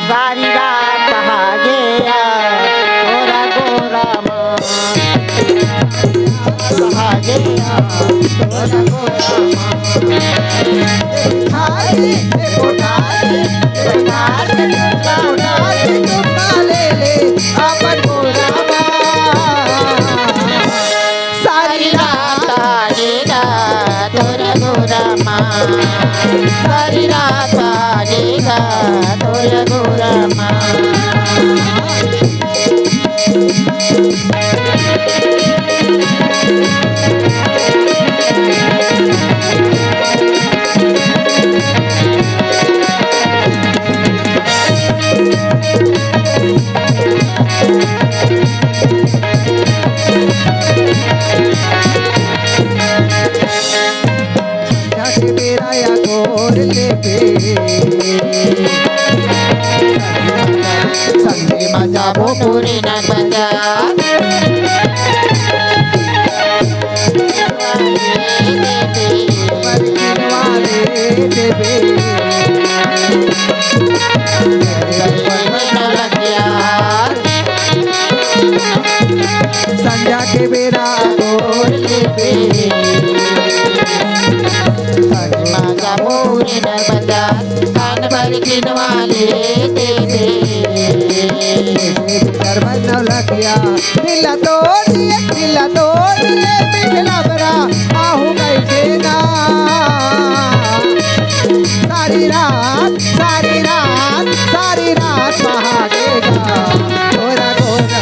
सारी रात कहा गया गोरा गोरा माँ कहा गया गोरा गोरा सारी रात आगेगा तोरा गोरा माँ सारी रात आगेगा तोरा गोरा माँ संगे मजा वो पूरी न बजा संध्या के बेरा पूरी न बजा कान भर किनवाले दे लगिया दिल तोड़ पिछला बरा आहू कैसे ना सारी रात महादेगा गोरा गोरा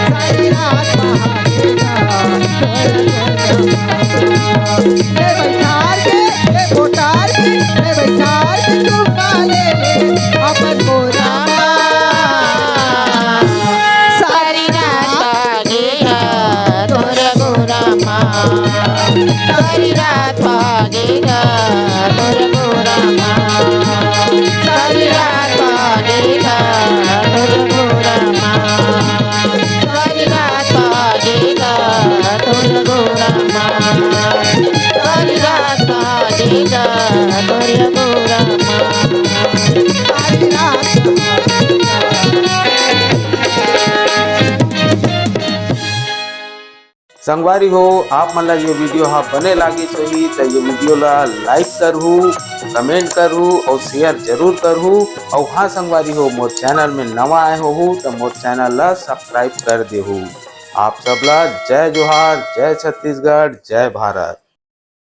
सारी रात महादेगा बैठार के बैठार के चुपा ले अपन गोरा सारी रात भागेगा तोरा गोरा माँ सारी रात भागेगा तोरा गोरा माँ सारी रात भागेगा तोरा गोरा माँ सारी रात भागेगा तोरा गोरा माँ सारी रात भागेगा तोरा गोरा माँ सारी रात संगवारी हो आप मन ला ये वीडियो हाँ बने लागी सही तो ये वीडियो ला लाइक करहू कमेंट करहू और शेयर जरूर करहू और हाँ संगवारी हो मोर चैनल में नवा आए हो तो मोर चैनल ला सब्सक्राइब कर देहू। आप सबला जय जोहार, जय छत्तीसगढ़, जय भारत।